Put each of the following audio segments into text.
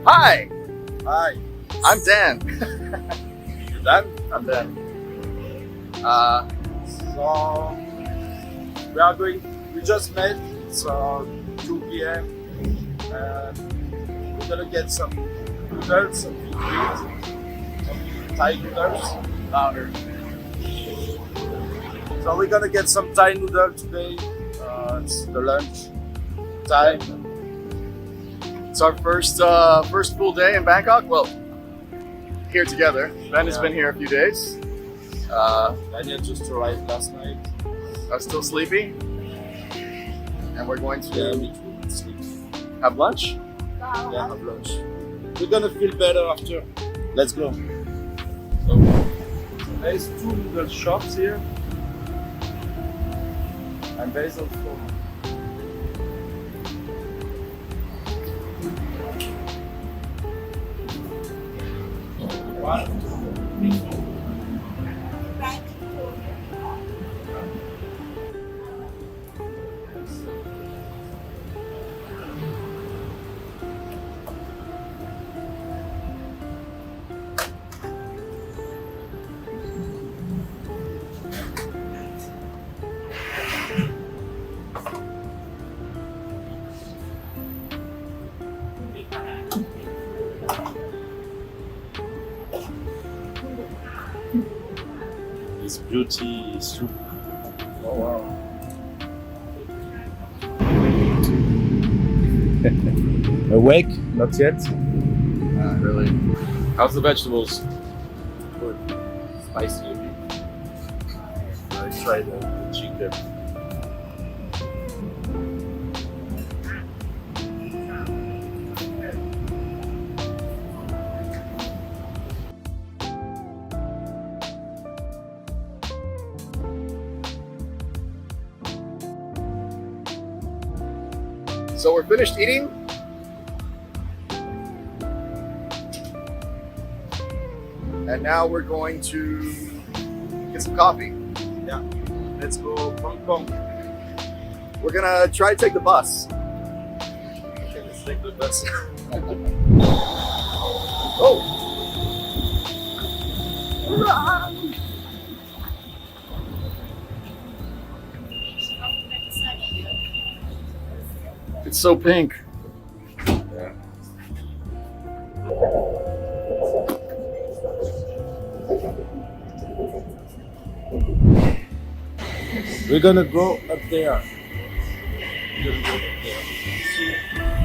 Hi, Hi, I'm Dan. you done? I'm Dan. So we just met. It's 2 p.m. and we're gonna get some noodles, some Thai noodles. Louder. So we're gonna get some Thai noodles today. It's the lunch time. It's our first full day in Bangkok. Well, here together. Ben has been here a few days. Daniel just arrived last night. I'm still sleepy, and we're going Yeah, to me too. Sleep. have lunch. Yeah, have lunch. We're gonna feel better after. Let's go. So there's 2 noodle shops here, and there's also one. It's beauty soup. Oh wow. Awake? Not yet. Not really. How's the vegetables? Good. Spicy a bit. I tried the chicken. So we're finished eating. And now we're going to get some coffee. Yeah. Let's go Bangkok. We're gonna try to take the bus. Okay, let's take the bus. Oh! It's so pink. Yeah. We're gonna go up there. We're gonna go up there.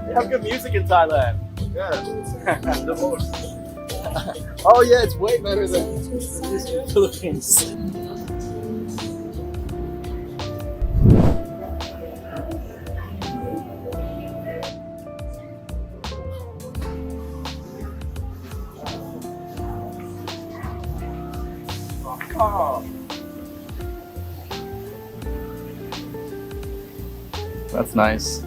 They have good music in Thailand. Yeah, the most. Oh yeah, it's way better than the music in the Philippines. Oh, That's nice.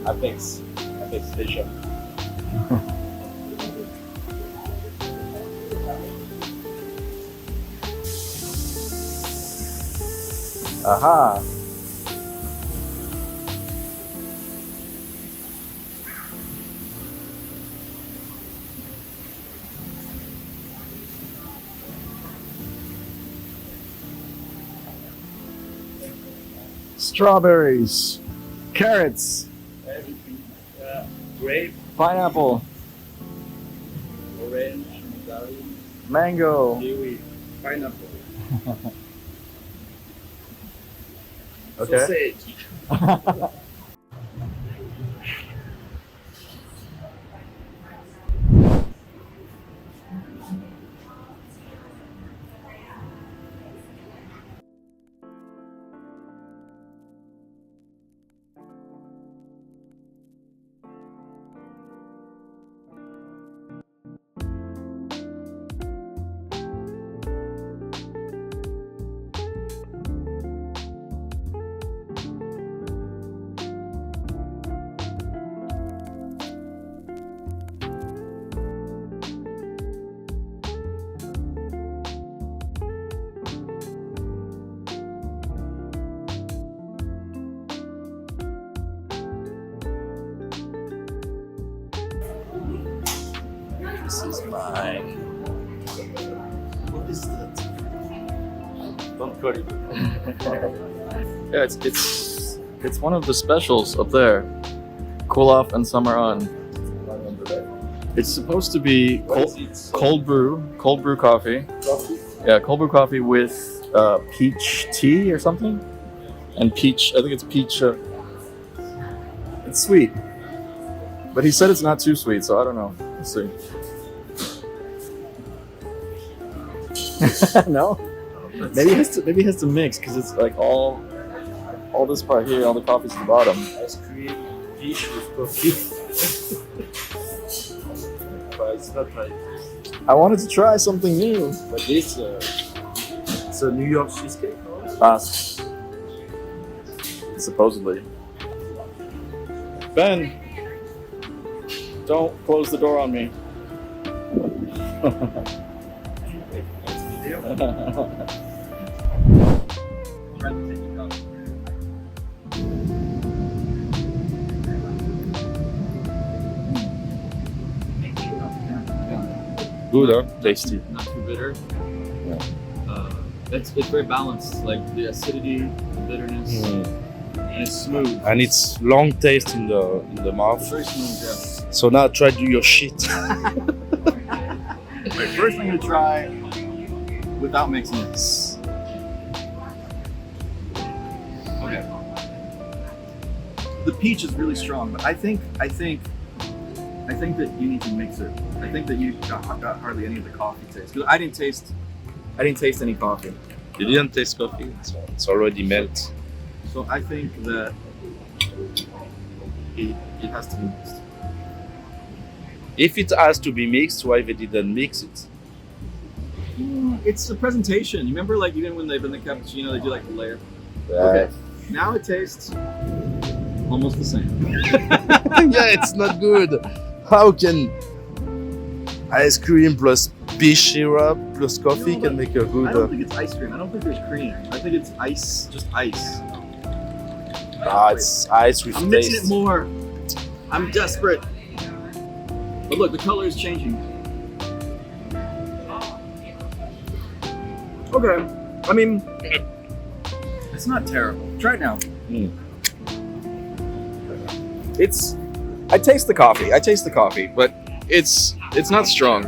Apex Station. Aha. Strawberries, carrots, Everything. Grape, pineapple, orange, mandarin, mango. kiwi, pineapple, Okay. sausage. This is mine. What is that? Don't call it. Yeah, it's one of the specials up there. Cool off and summer on. It's supposed to be cold brew coffee. Coffee? Yeah, cold brew coffee with peach tea or something. And peach, I think it's peach. It's sweet. But he said it's not too sweet, so I don't know. We'll see. No? Maybe it has to mix because it's like all this part here, all the coffee's at the bottom. Ice cream, dish with coffee. But it's not like this. I wanted to try something new. But this, it's a New York cheesecake, no? Supposedly. Ben, don't close the door on me. Good, huh? Tasty. Not too bitter. Yeah. It's very balanced, like the acidity, the bitterness, and it's smooth. And it's long taste in the mouth. It's very smooth, yeah. So now try to do your shit. Wait, first I'm gonna try without mixing this. Okay. The peach is really strong, but I think that you need to mix it. I think that you got hardly any of the coffee taste. Because I didn't taste any coffee. You didn't taste coffee, so it's already melt. So I think that it has to be mixed. If it has to be mixed, why they didn't mix it? It's the presentation. You remember, like even when they've been the cappuccino, they do like the layer. Yeah. Okay. Now it tastes almost the same. Yeah, it's not good. How can ice cream plus peach syrup plus coffee can make a I good? don't think it's ice cream. I don't think there's cream. I think it's ice, just ice. It's ice with I'm mixing it taste. more. I'm desperate. But look, the color is changing. Okay. I mean, it's not terrible. Try it now. I taste the coffee, but it's not strong.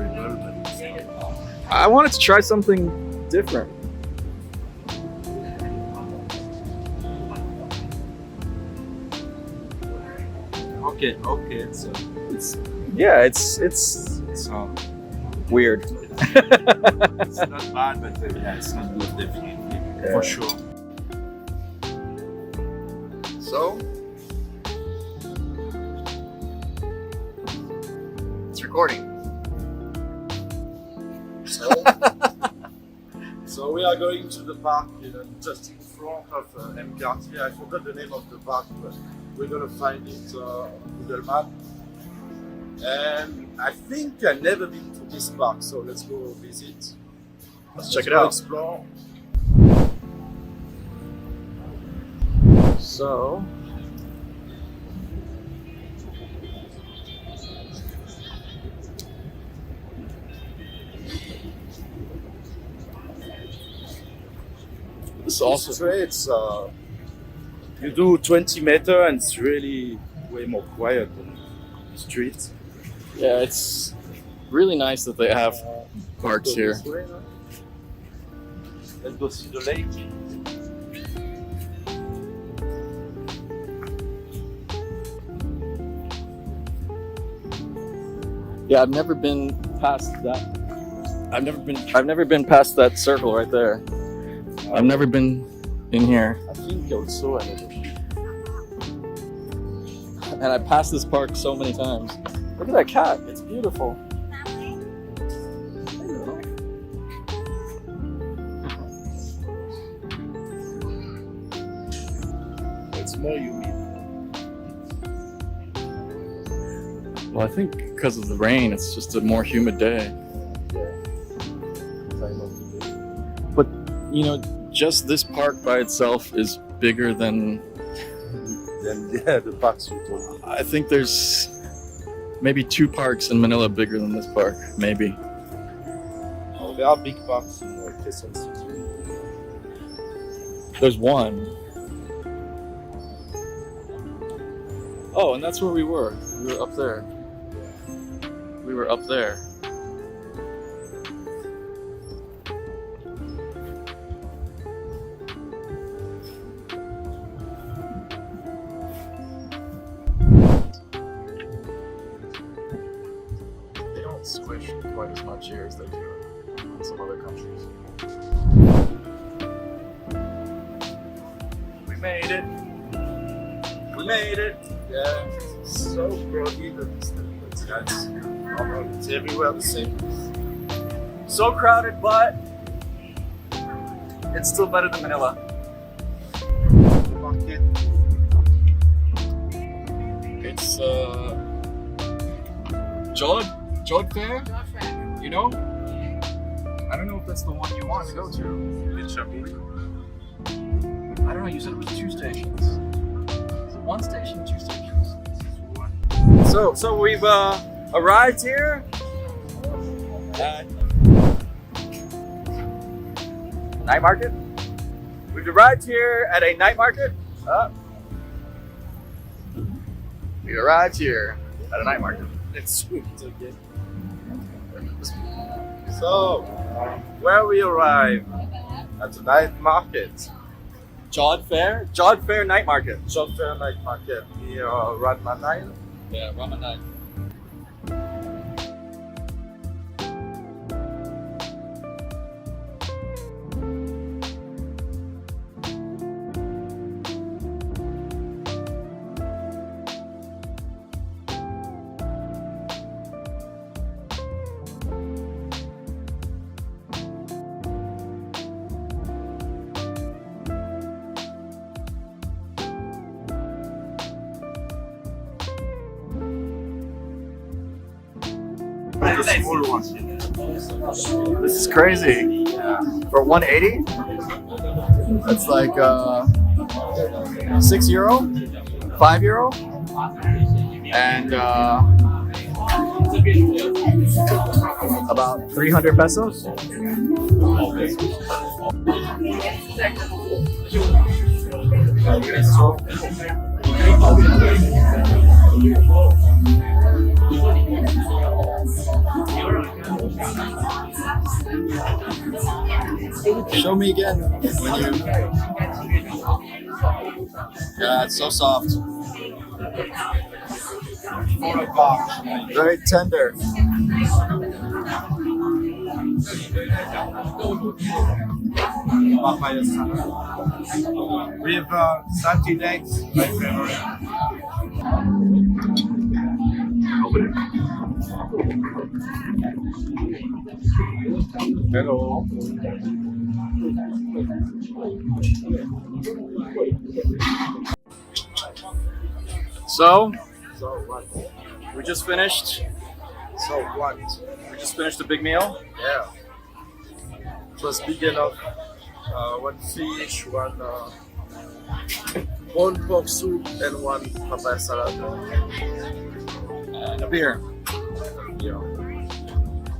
I wanted to try something different. Okay. So It's weird. it's not bad, but yeah, it's not good definitely for sure. So it's recording. So we are going to the park just in front of EmQuartier. I forgot the name of the park, but we're gonna find it on Google Map. And I think I've never been to this park, so let's go visit. Let's check it go out. Explore. So this also It's you do 20 meters and it's really way more quiet than the street. yeah, it's really nice that they have parks Go here. this way now. Let's go see the lake. Yeah, I've never been past that. I've never been past that circle right there. I've never been in here. I think also And I passed this park so many times. Look at that cat. It's beautiful. it's more humid. Well, I think because of the rain, it's just a more humid day. But, you know, just this park by itself is bigger than... Then yeah, the parks you told me. I think there's maybe 2 parks in Manila bigger than this park. Maybe. Oh, there are big parks in Quezon City. There's one. Oh, and that's where we were. We were up there. We were up there. They don't squish quite as much here as they do in some other countries. We made it. We made it. Yeah, so groggy that it's normal. It's everywhere the same. So crowded, but it's still better than Manila. Market. It's Jodd Fair. You know? I don't know if that's the one you want to go to. BENchasiri. I don't know. You said it was 2 stations. Is it 1 station, 2 stations? So we've arrived here at night market. We've arrived here at a night market. We arrived here at a night market. It's sweet again. So, where we arrive at the night market, Jodd Fair? Jodd Fair night market. Jodd Fair night market near Radmanai. Yeah, ramen night. The small one. This is crazy. For 180? That's like €6, €5, and about 300 pesos. Show me again when you. Yeah, it's so soft. Very tender. With salty dates, my favorite. Hello. So So what? we just finished. So what? We just finished a big meal. Yeah. It was big enough. One fish, one pork soup, and one papaya salad. And a beer. Yeah.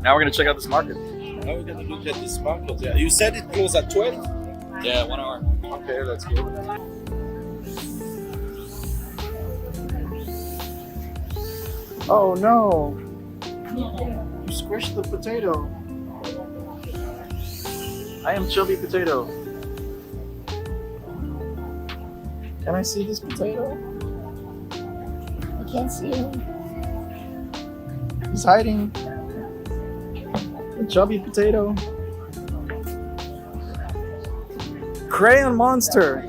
Now we're gonna check out this market. Now we're gonna look at this market. Yeah. You said it closed at 12? Yeah, 1 hour. Okay, let's go. Oh no! You squished the potato. I am chubby potato. Can I see this potato? I can't see him. He's hiding. The chubby potato. Crayon monster.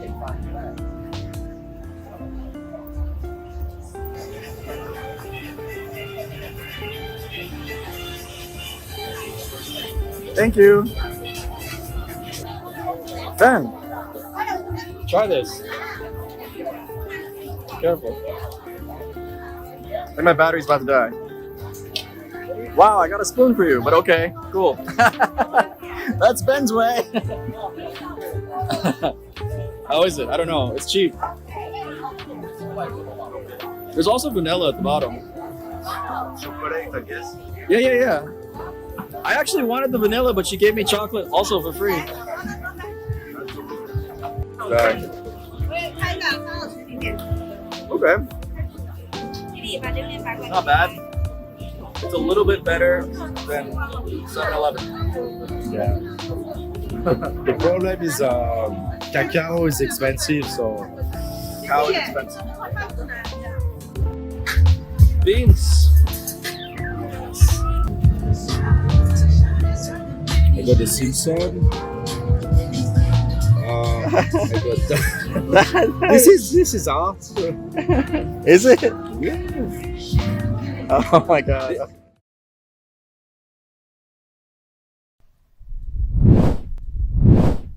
Thank you. Ben, try this. Careful. I think my battery's about to die. Wow, I got a spoon for you, but okay, cool. That's Ben's way. How is it? I don't know. It's cheap. There's also vanilla at the bottom. chocolate, I guess. Yeah. I actually wanted the vanilla, but she gave me chocolate also for free. Right. Okay. Not bad. It's a little bit better than 7-Eleven. Yeah. The problem is cacao is expensive, so How expensive. Beans. I got the Simpson. I got this is art. Is it? Yeah. Oh my god.